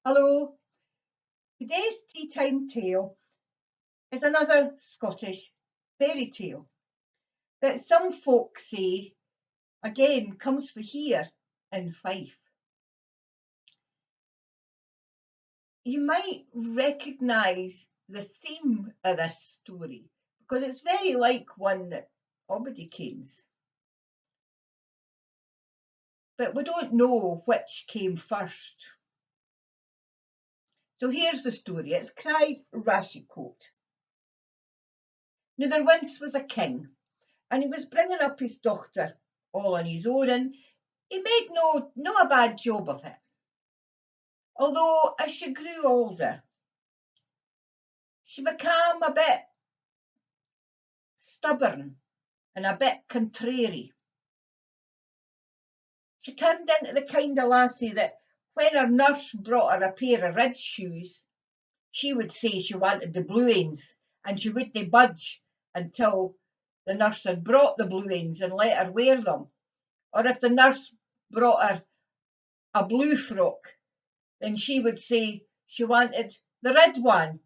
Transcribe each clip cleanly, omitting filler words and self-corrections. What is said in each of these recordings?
Hello, today's tea time tale is another Scottish fairy tale that some folk say again comes from here in Fife. You might recognise the theme of this story because it's very like one that everybody kens. But we don't know which came first. So here's the story. It's cried Rashiecoat. Now there once was a king and he was bringing up his daughter all on his own, and he made no a bad job of it. Although as she grew older, she became a bit stubborn and a bit contrary. She turned into the kind of lassie that when her nurse brought her a pair of red shoes, she would say she wanted the blue ains, and she wouldn't budge until the nurse had brought the blue ains and let her wear them. Or if the nurse brought her a blue frock, then she would say she wanted the red one,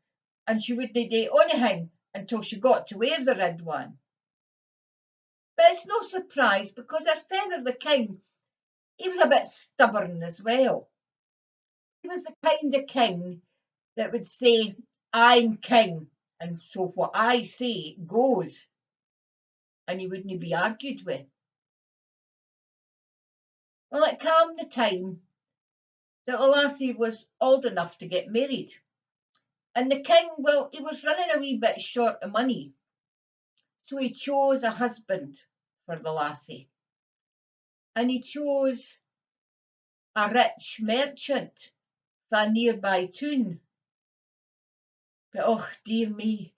and she wouldn't do anything until she got to wear the red one. But it's no surprise because her feather the king, he was a bit stubborn as well. He was the kind of king that would say, I'm king, and so what I say goes, and he wouldn't be argued with. Well, it came the time that the lassie was old enough to get married. And the king, well, he was running a wee bit short of money. So he chose a husband for the lassie. And he chose a rich merchant from a nearby town. But oh dear me,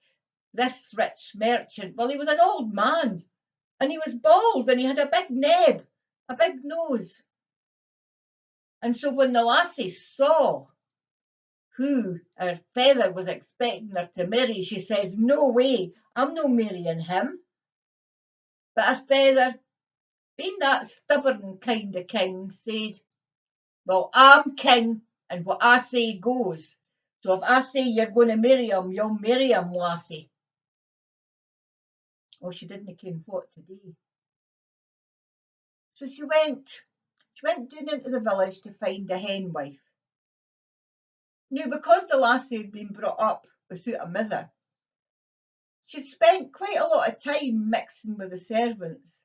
this rich merchant, well, he was an old man and he was bald and he had a big neb, a big nose. And so when the lassie saw who her feather was expecting her to marry, she says, no way, I'm no marrying him. But her feather, being that stubborn kind of king, said, well, I'm king and what I say goes. So if I say you're going to marry him, you'll marry him, lassie. Oh, she didn't ken what to do. So she went down into the village to find a hen wife. Now, because the lassie had been brought up without a mother, she'd spent quite a lot of time mixing with the servants,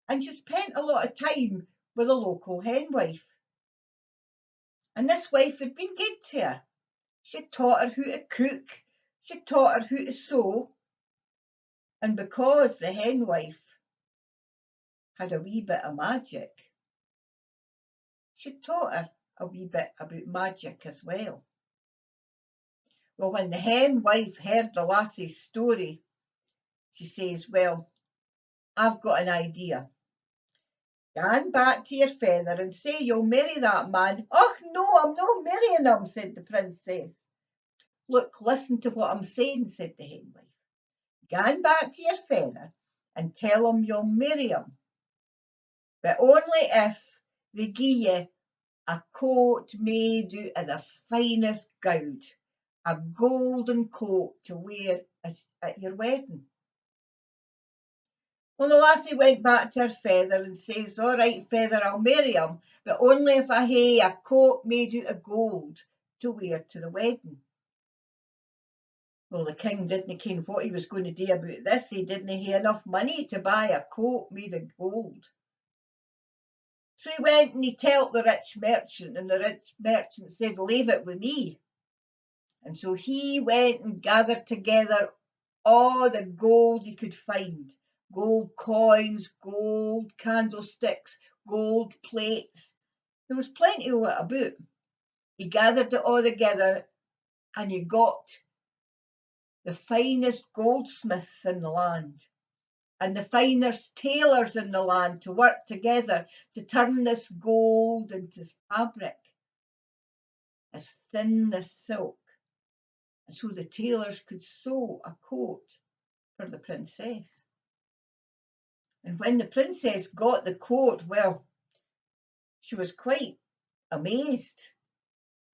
and she spent a lot of time with a local hen wife. And this wife had been good to her. She taught her how to cook, she taught her how to sew, and because the hen wife had a wee bit of magic, she taught her a wee bit about magic as well. Well, when the hen wife heard the lassie's story, she says, well, I've got an idea. Gan back to your feather and say you'll marry that man. Oh, no, I'm not marrying him, said the princess. Look, listen to what I'm saying, said the hen wife. Gan back to your feather and tell him you'll marry him, but only if they gie you a coat made out of the finest gowd, a golden coat to wear at your wedding. Well, the lassie went back to her feather and says, all right, feather, I'll marry him, but only if I hae a coat made out of gold to wear to the wedding. Well, the king didn't ken what he was going to do about this. He didn't hae enough money to buy a coat made of gold. So he went and he told the rich merchant, and the rich merchant said, leave it with me. And so he went and gathered together all the gold he could find. Gold coins, gold candlesticks, gold plates. There was plenty of it about. He gathered it all together and he got the finest goldsmiths in the land and the finest tailors in the land to work together to turn this gold into fabric as thin as silk, and so the tailors could sew a coat for the princess. And when the princess got the coat, well, she was quite amazed.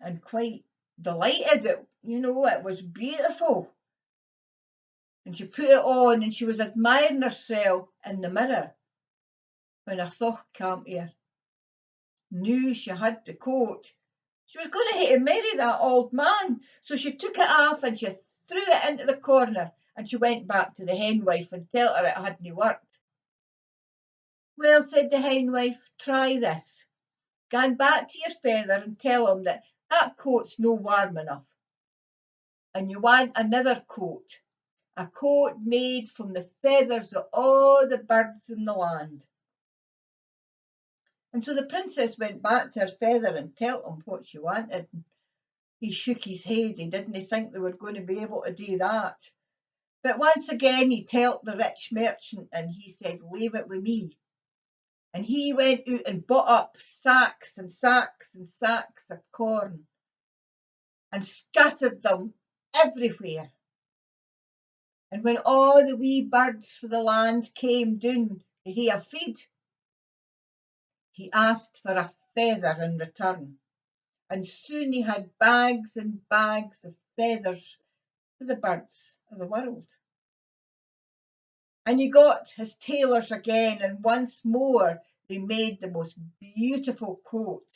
and quite delighted that, it was beautiful. And she put it on and she was admiring herself in the mirror when a thought came to her. Knew she had the coat. She was going to hate to marry that old man. So she took it off and she threw it into the corner, and she went back to the henwife and told her it hadn't worked. Well, said the henwife, try this. Gang back to your father and tell him that coat's no warm enough. And you want another coat, a coat made from the feathers of all the birds in the land. And so the princess went back to her father and told him what she wanted. He shook his head. He didn't think they were going to be able to do that. But once again he told the rich merchant and he said, leave it with me. And he went out and bought up sacks and sacks and sacks of corn and scattered them everywhere. And when all the wee birds for the land came down to hear feed, he asked for a feather in return. And soon he had bags and bags of feathers for the birds of the world. And he got his tailors again, and once more they made the most beautiful coat.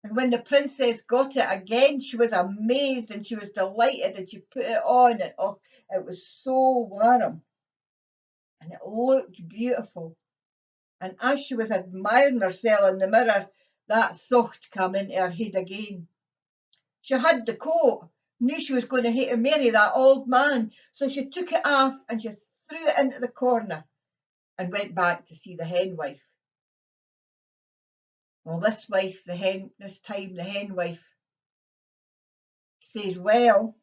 And when the princess got it again, she was amazed and she was delighted, and she put it on, and oh, it was so warm and it looked beautiful. And as she was admiring herself in the mirror, that thought came into her head again. She had the coat, knew she was going to hate to marry that old man, so she took it off and she threw it into the corner and went back to see the henwife. Well, this time the henwife says, well,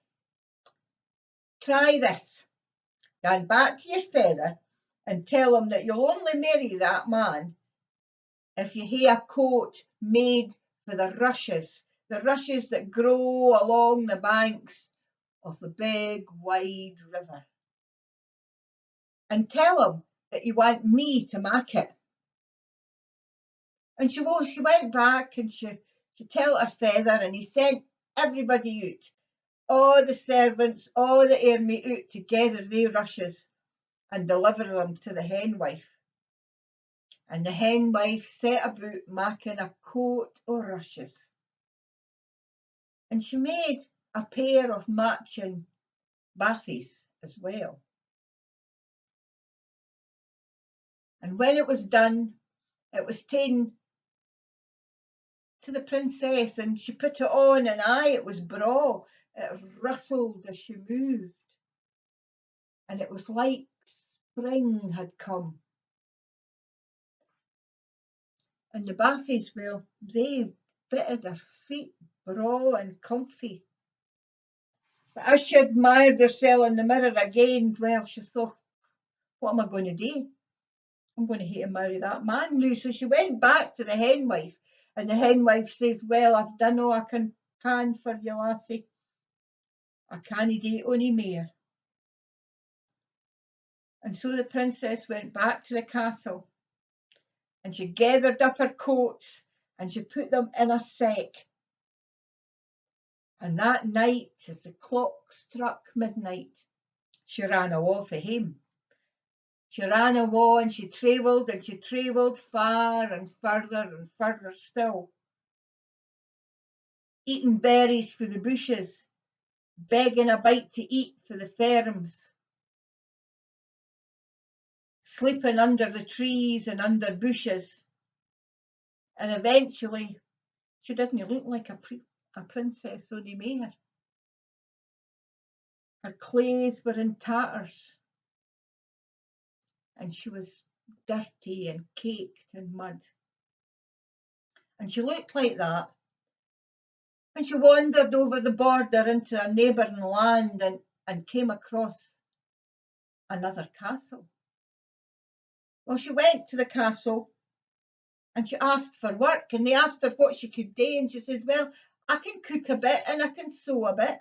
try this. Go back to your father and tell him that you'll only marry that man if you hae a coat made for the rushes that grow along the banks of the big wide river. And tell him that you want me to make it. And she went back and she told her father, and he sent everybody out, all the servants, all the army out to gather their rushes and deliver them to the henwife. And the henwife set about making a coat of rushes. And she made a pair of matching bathies as well. And when it was done, it was taken to the princess, and she put it on, and it was braw. It rustled as she moved, and it was like spring had come. And the bathies, well, they fitted her feet, braw and comfy. But as she admired herself in the mirror again, well, she thought, what am I going to do? I'm going to hate to marry that man now. So she went back to the henwife, and the henwife says, well, I've done all I can for you, lassie. I canna do ony mair. And so the princess went back to the castle, and she gathered up her coats and she put them in a sack. And that night, as the clock struck midnight, she ran awa for home. She ran awa and she travelled far and further still, eating berries for the bushes, begging a bite to eat for the ferns, sleeping under the trees and under bushes. And eventually, she didn't look like a princess ony mair. Her clothes were in tatters, and she was dirty and caked in mud. And she looked like that when she wandered over the border into a neighbouring land and came across another castle. Well, she went to the castle and she asked for work, and they asked her what she could do, and she said, well, I can cook a bit and I can sew a bit.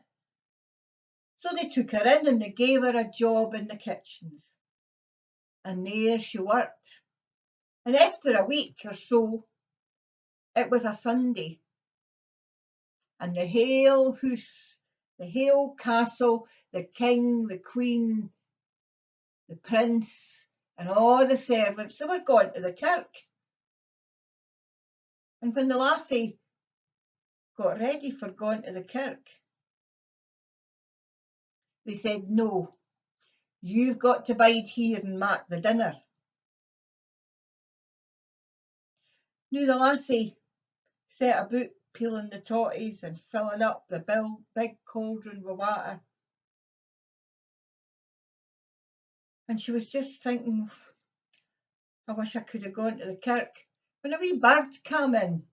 So they took her in and they gave her a job in the kitchens. And there she worked. And after a week or so, it was a Sunday. and the hale hoose, the hale castle, the king, the queen, the prince, and all the servants, they were gone to the kirk. And when the lassie got ready for going to the kirk, they said, "No, you've got to bide here and mak the dinner." Now the lassie set about peeling the totties and filling up the big cauldron with water. And she was just thinking, I wish I could have gone to the kirk, when a wee bird came in,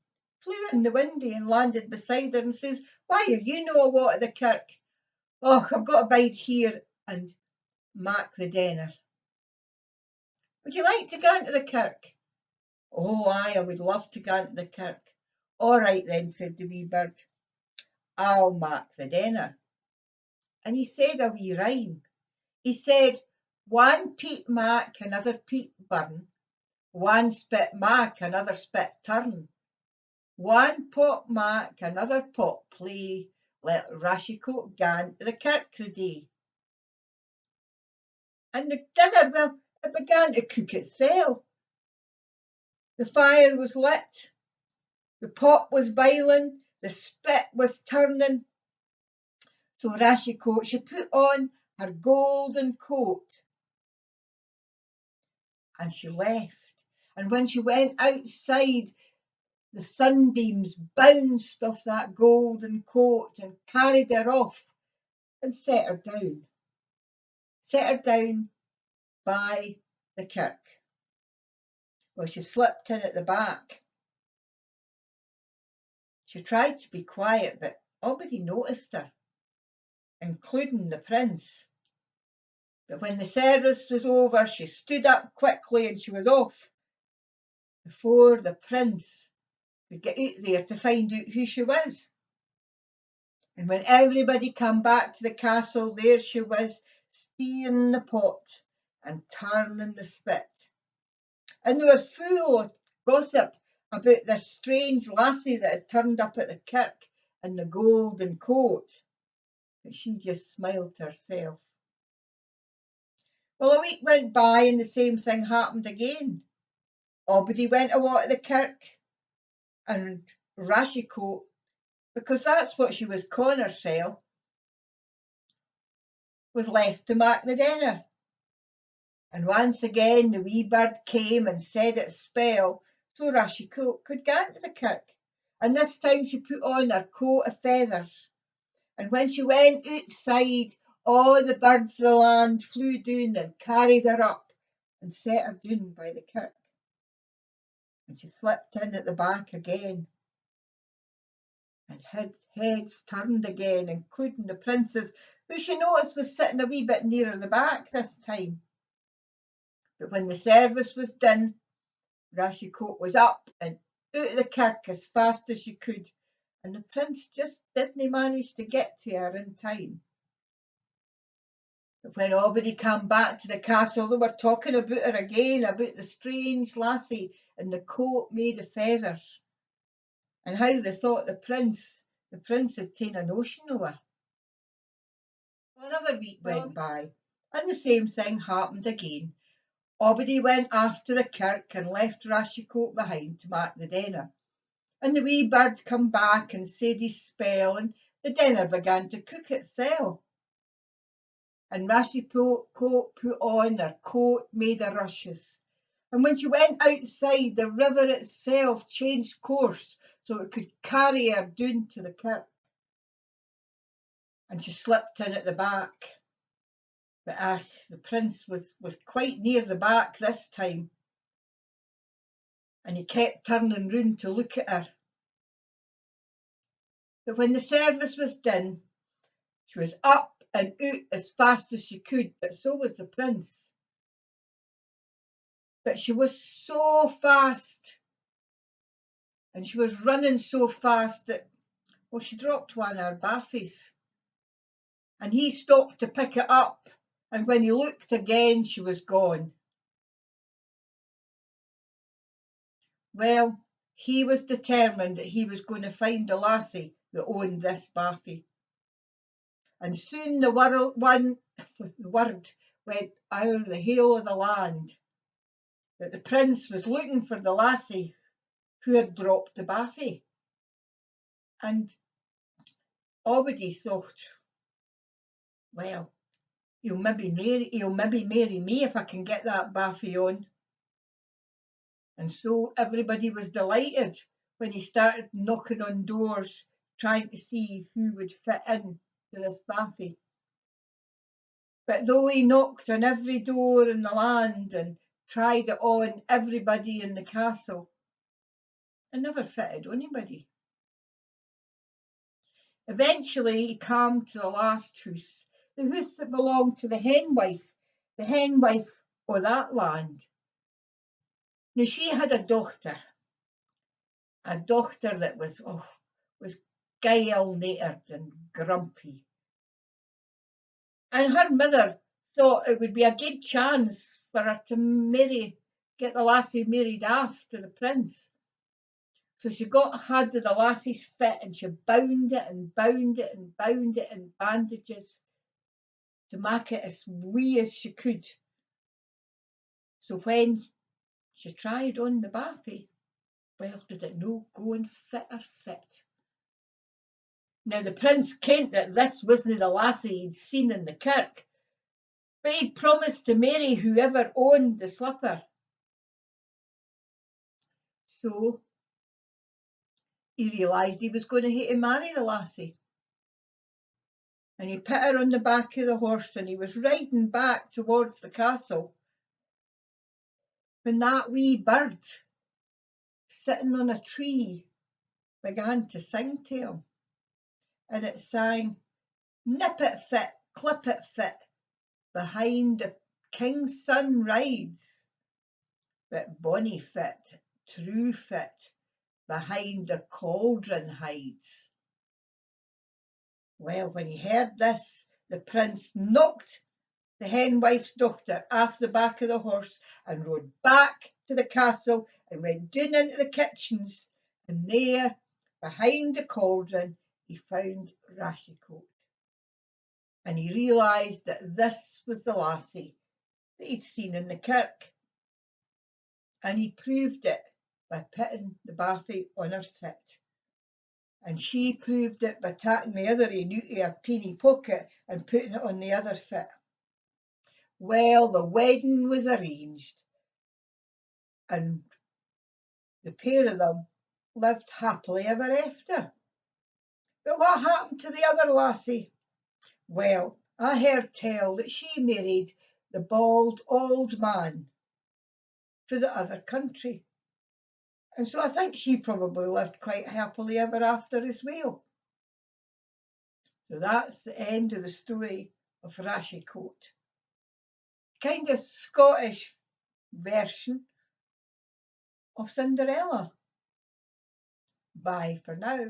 flew in the window and landed beside her and says, "Why are you no awa' to the kirk?" "Oh, I've got to bide here and mak the dinner." "Would you like to go into the kirk?" "Oh, aye, I would love to go into the kirk." "All right then," said the wee bird, "I'll mak the dinner." And he said a wee rhyme. He said, "One peat mak, another peat burn, one spit mak, another spit turn, one pot mak, another pot play, let Rashiecoat gang to the kirk the day." And the dinner, well, it began to cook itself. The fire was lit, the pot was boiling, the spit was turning. So Rashiecoat, she put on her golden coat and she left. And when she went outside, the sunbeams bounced off that golden coat and carried her off and set her down by the kirk. Well, she slipped in at the back. She tried to be quiet, but nobody noticed her, including the prince. But when the service was over, she stood up quickly and she was off before the prince could get out there to find out who she was. And when everybody came back to the castle, there she was, steering the pot and turning the spit. And they were full of gossip about this strange lassie that had turned up at the kirk in the golden coat. But she just smiled to herself. Well, a week went by and the same thing happened again. Nobody went awa' to the kirk, and Rashiecoat, because that's what she was calling herself, was left to mak the dinner. And once again the wee bird came and said its spell, so Rashiecoat could get into the kirk. And this time she put on her coat of feathers. And when she went outside, all the birds of the land flew down and carried her up and set her down by the kirk. And she slipped in at the back again, and heads turned again, including the prince's, who she noticed was sitting a wee bit nearer the back this time. But when the service was done, Rashiecoat was up and out of the kirk as fast as she could, and the prince just didn't manage to get to her in time. But when everybody came back to the castle, they were talking about her again, about the strange lassie in the coat made of feathers, and how they thought the prince had taken a notion of her. Well, another week went by, and the same thing happened again. Everybody went after the kirk and left Rashiecoat behind to mak the dinner. And the wee bird come back and said his spell, and the dinner began to cook itself. And Rashiecoat put on her coat made of rushes. And when she went outside, the river itself changed course so it could carry her down to the kirk. And she slipped in at the back. But the prince was quite near the back this time, and he kept turning round to look at her. But when the service was done, she was up and out as fast as she could, but so was the prince. But she was so fast, and she was running so fast that, well, she dropped one of her baffies. And he stopped to pick it up, and when he looked again, she was gone. Well, he was determined that he was going to find the lassie that owned this baffy. And soon the word went o'er the hale of the land that the prince was looking for the lassie who had dropped the baffy. And everybody thought, well, he'll maybe marry me if I can get that baffy on. And so everybody was delighted when he started knocking on doors, trying to see who would fit in to this baffy. But though he knocked on every door in the land and tried it on everybody in the castle, it never fitted anybody. Eventually he came to the last house, the house that belonged to the hen wife of that land. Now she had a daughter that was gale-natured and grumpy. And her mother thought it would be a good chance for her to get the lassie married off to the prince. So she got hold of the lassie's foot and she bound it and bound it and bound it in bandages to make it as wee as she could. So when she tried on the baffy, well, did it no go and fit her fit. Now the prince kent that this wasn't the lassie he'd seen in the kirk, but he'd promised to marry whoever owned the slipper. So he realised he was going to have to marry the lassie. And he put her on the back of the horse and he was riding back towards the castle when that wee bird sitting on a tree began to sing to him. And it sang, "Nip it fit, clip it fit, behind the king's son rides, but bonny fit, true fit, behind the cauldron hides." Well, when he heard this, the prince knocked the hen wife's daughter off the back of the horse and rode back to the castle and went down into the kitchens, and there, behind the cauldron, he found Rashiecoat. And he realised that this was the lassie that he'd seen in the kirk. And he proved it by putting the baffy on her fit. And she proved it by taking the other end out of her penny pocket and putting it on the other fit. Well, the wedding was arranged, and the pair of them lived happily ever after. But what happened to the other lassie? Well, I heard tell that she married the bald old man for the other country. And so I think she probably lived quite happily ever after as well. So that's the end of the story of Rashiecoat. Kind of Scottish version of Cinderella. Bye for now.